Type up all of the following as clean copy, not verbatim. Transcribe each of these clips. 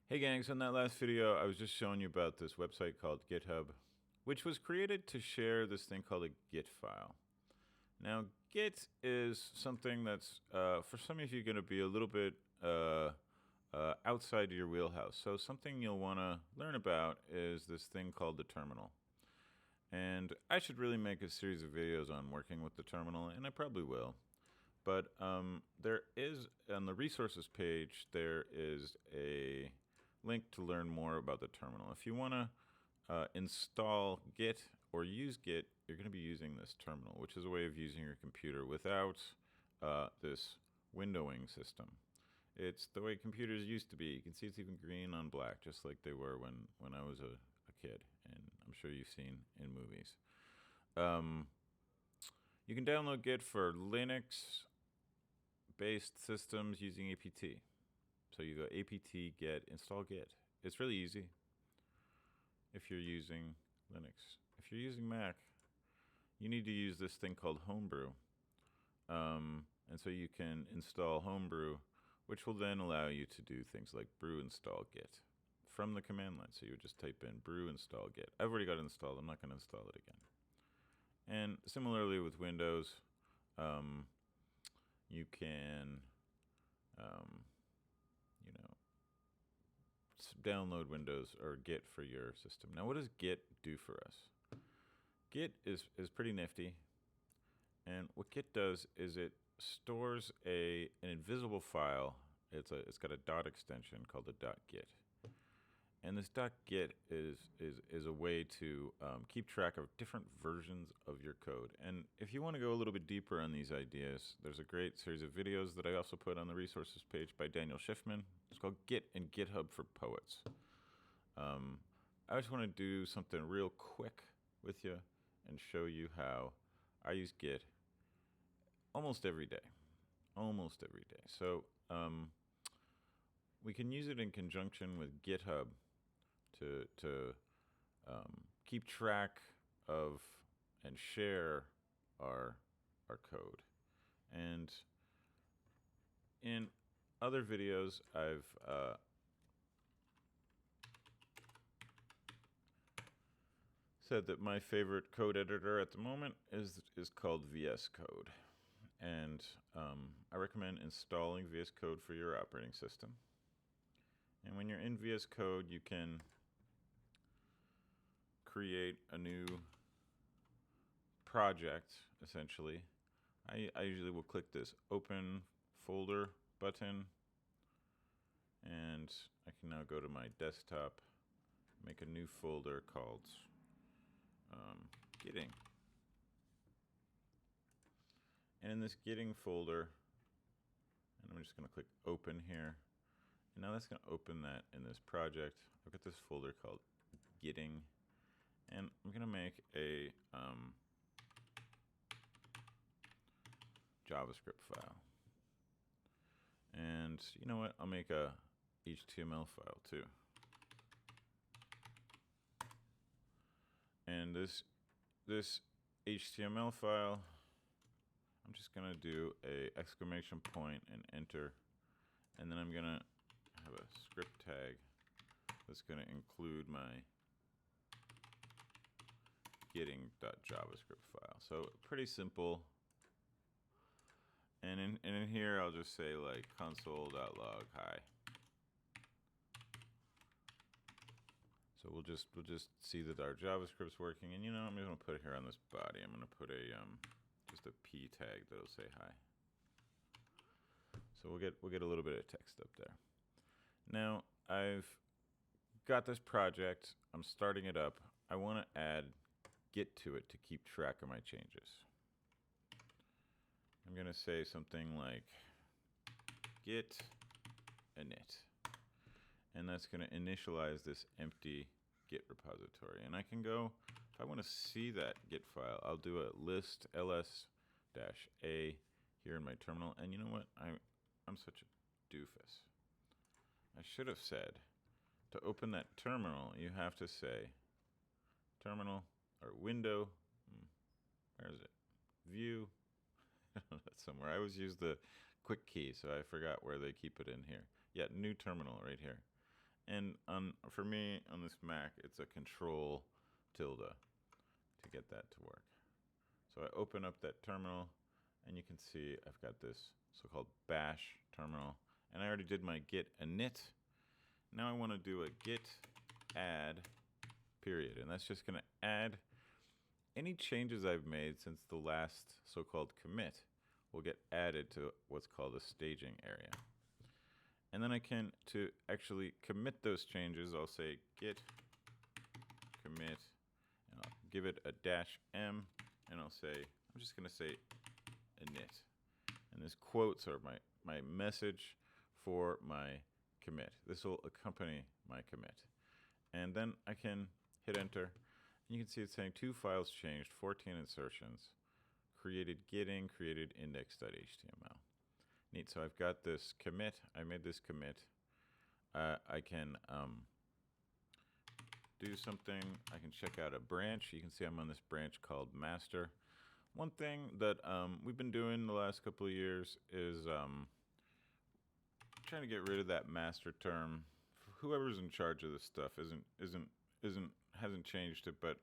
Hey gang, so in that last video, I was just showing you about this website called GitHub, which was created to share this thing called a Git file. Now, Git is something that's, for some of you, going to be a little bit outside of your wheelhouse. So something you'll want to learn about is this thing called the terminal. And I should really make a series of videos on working with the terminal, and I probably will. But there is, on the resources page, there is a link to learn more about the terminal. If you want to install Git or use Git, you're going to be using this terminal, which is a way of using your computer without this windowing system. It's the way computers used to be. You can see it's even green on black, just like they were when I was a kid, and I'm sure you've seen in movies. You can download Git for Linux-based systems using apt. So you go apt get install Git. It's really easy if you're using Linux. If you're using Mac, you need to use this thing called Homebrew. And so you can install Homebrew, which will then allow you to do things like brew install Git from the command line. So you would just type in brew install Git. I've already got it installed. I'm not going to install it again. And similarly with Windows, you can, download Windows or Git for your system. Now, what does Git do for us? Git is pretty nifty, and what Git does is it stores an invisible file. It's got a dot extension called the .git. And this .git is a way to keep track of different versions of your code. And if you want to go a little bit deeper on these ideas, there's a great series of videos that I also put on the resources page by Daniel Schiffman. It's called Git and GitHub for Poets. I just want to do something real quick with you and show you how I use Git almost every day. Almost every day. So we can use it in conjunction with GitHub to keep track of and share our code. And in other videos, I've said that my favorite code editor at the moment is called VS Code. And I recommend installing VS Code for your operating system. And when you're in VS Code, you can create a new project, essentially. I usually will click this Open Folder button, and I can now go to my desktop, make a new folder called Gitting. And in this Gitting folder, and I'm just going to click Open here, and now that's going to open that in this project. I've got this folder called Gitting, and I'm going to make a JavaScript file. And you know what? I'll make a HTML file too. And this HTML file, I'm just going to do a exclamation point and enter. And then I'm going to have a script tag that's going to include my Gitting.javascript file. So pretty simple. And in here, I'll just say like console.log hi. So we'll just see that our JavaScript's working. And you know, I'm going to put it here on this body. I'm going to put a just a p tag that'll say hi. So we'll get a little bit of text up there. Now I've got this project. I'm starting it up. I want to add Git to it to keep track of my changes. I'm going to say something like git init. And that's going to initialize this empty Git repository. And I can go, if I want to see that Git file, I'll do a list ls-a here in my terminal. And you know what? I'm such a doofus. I should have said, to open that terminal, you have to say terminal or window. Where is it? View. Somewhere. I always use the quick key, so I forgot where they keep it in here. Yeah, new terminal right here. And for me on this Mac, it's a control tilde to get that to work. So I open up that terminal, and you can see I've got this so-called bash terminal, and I already did my git init. Now I want to do a git add period, and that's just going to add any changes I've made since the last so-called commit will get added to what's called a staging area. And then I can, to actually commit those changes, I'll say git commit, and I'll give it a -m, and I'll say, I'm just going to say init. And these quotes are my message for my commit. This will accompany my commit. And then I can hit enter. And you can see it's saying 2 files changed, 14 insertions, created getting, created index.html. Neat. So I've got this commit. I made this commit. I can do something. I can check out a branch. You can see I'm on this branch called master. One thing that we've been doing the last couple of years is trying to get rid of that master term. Whoever's in charge of this stuff hasn't changed it, but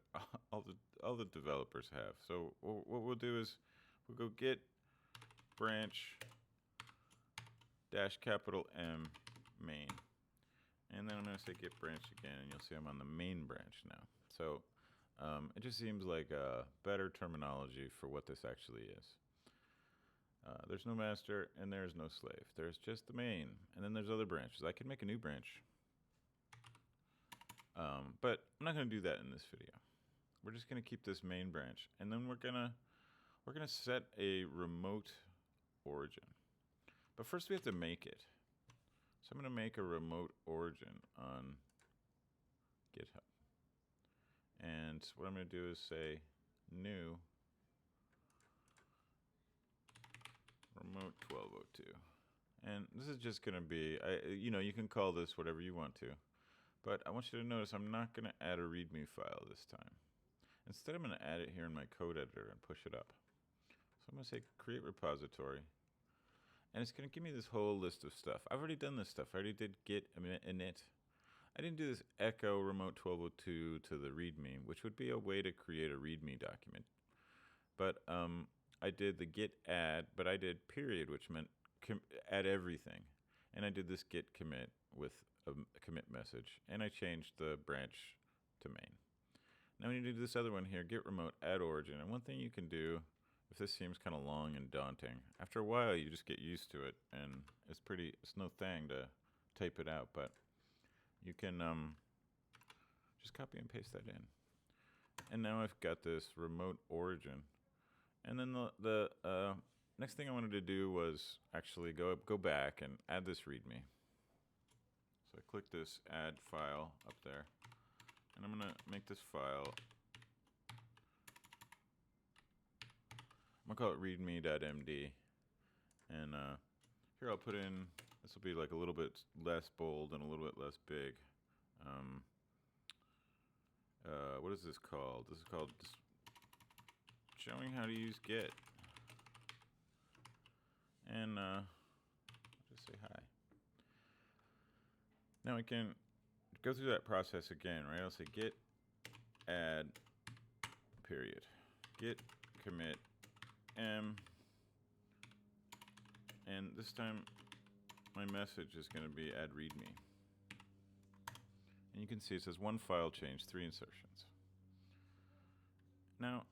all the developers have. So what we'll do is we'll go git branch -M main, and then I'm going to say git branch again, and you'll see I'm on the main branch now. So it just seems like a better terminology for what this actually is. There's no master and there's no slave. There's just the main, and then there's other branches. I could make a new branch, but I'm not going to do that in this video. We're just going to keep this main branch, and then we're gonna set a remote origin. But first we have to make it. So I'm going to make a remote origin on GitHub. And what I'm going to do is say new remote 1202. And this is just going to be, you can call this whatever you want to. But I want you to notice I'm not going to add a README file this time. Instead, I'm going to add it here in my code editor and push it up. So I'm going to say create repository. And it's going to give me this whole list of stuff. I've already done this stuff. I already did git init. I didn't do this echo remote 1202 to the README, which would be a way to create a README document. But I did the git add, but I did period, which meant add everything. And I did this git commit with a commit message, and I changed the branch to main. Now we need to do this other one here, git remote add origin. And one thing you can do, if this seems kind of long and daunting, after a while you just get used to it, and it's no thing to type it out, but you can just copy and paste that in. And now I've got this remote origin. And then the next thing I wanted to do was actually go back and add this README. So I click this add file up there, and I'm going to make this file. I'm going to call it readme.md. And here I'll put in, this will be like a little bit less bold and a little bit less big. What is this called? This is called just showing how to use Git. And I'll just say hi. Now I can go through that process again, right? I'll say git add period. Git commit m. And this time my message is going to be add readme. And you can see it says 1 file change, 3 insertions. Now,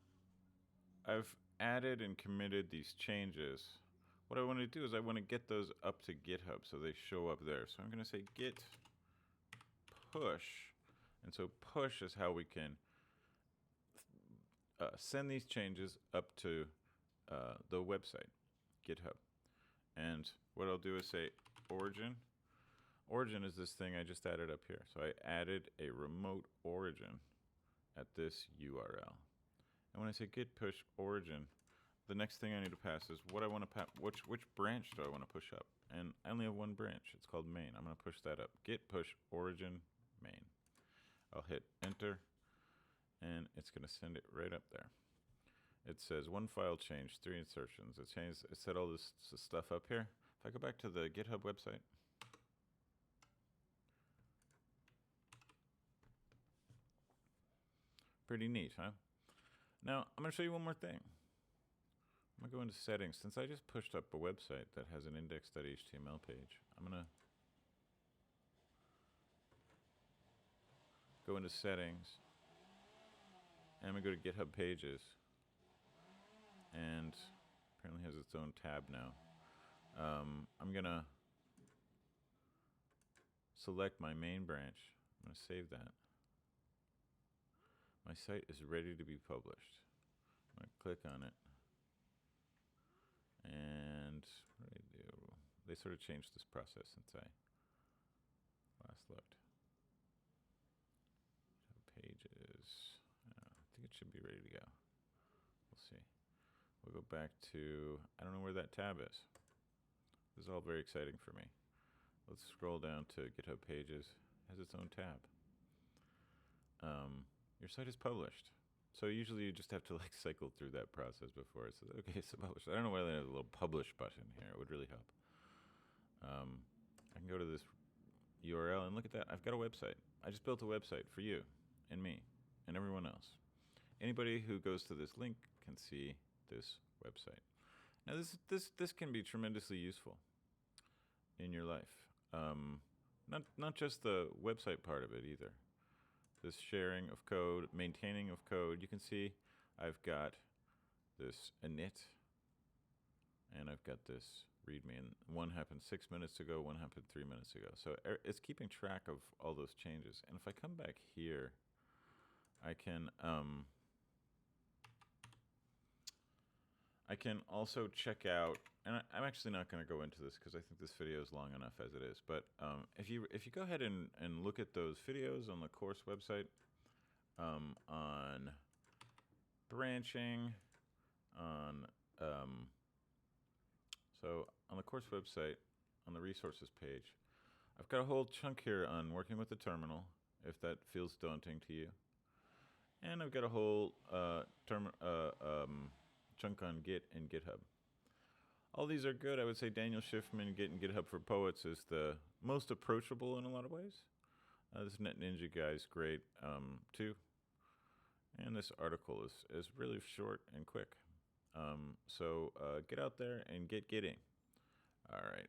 I've added and committed these changes. What I want to do is I want to get those up to GitHub so they show up there. So I'm going to say git push. And so push is how we can send these changes up to the website, GitHub. And what I'll do is say origin. Origin is this thing I just added up here. So I added a remote origin at this URL. And when I say git push origin, the next thing I need to pass is what I want to which branch do I want to push up? And I only have one branch. It's called main. I'm going to push that up. Git push origin main. I'll hit enter, and it's going to send it right up there. It says 1 file change, 3 insertions. It set all this stuff up here. If I go back to the GitHub website, Pretty neat, huh? Now, I'm going to show you one more thing. I'm going to go into settings. Since I just pushed up a website that has an index.html page, I'm going to go into settings, and I'm going to go to GitHub Pages, and apparently has its own tab now. I'm going to select my main branch. I'm going to save that. My site is ready to be published. I'm going to click on it. And what do they do? They sort of changed this process since I last looked. Pages. I think it should be ready to go. We'll see. We'll go back to, I don't know where that tab is. This is all very exciting for me. Let's scroll down to GitHub Pages. It has its own tab. Your site is published. So usually you just have to like cycle through that process before it says, okay, it's published. I don't know why they have a little publish button here. It would really help. I can go to this URL and look at that. I've got a website. I just built a website for you and me and everyone else. Anybody who goes to this link can see this website. Now this can be tremendously useful in your life. Not just the website part of it either. This sharing of code, maintaining of code. You can see I've got this init, and I've got this readme, and one happened 6 minutes ago, one happened 3 minutes ago. So it's keeping track of all those changes. And if I come back here, I can also check out, and I'm actually not going to go into this because I think this video is long enough as it is. But if you go ahead and look at those videos on the course website, on branching, on so on the course website, on the resources page, I've got a whole chunk here on working with the terminal, if that feels daunting to you, and I've got a whole chunk on Git and GitHub. All these are good. I would say Daniel Schiffman, Git and GitHub for Poets is the most approachable in a lot of ways. This NetNinja guy is great too. And this article is really short and quick. So get out there and get gitting. All right.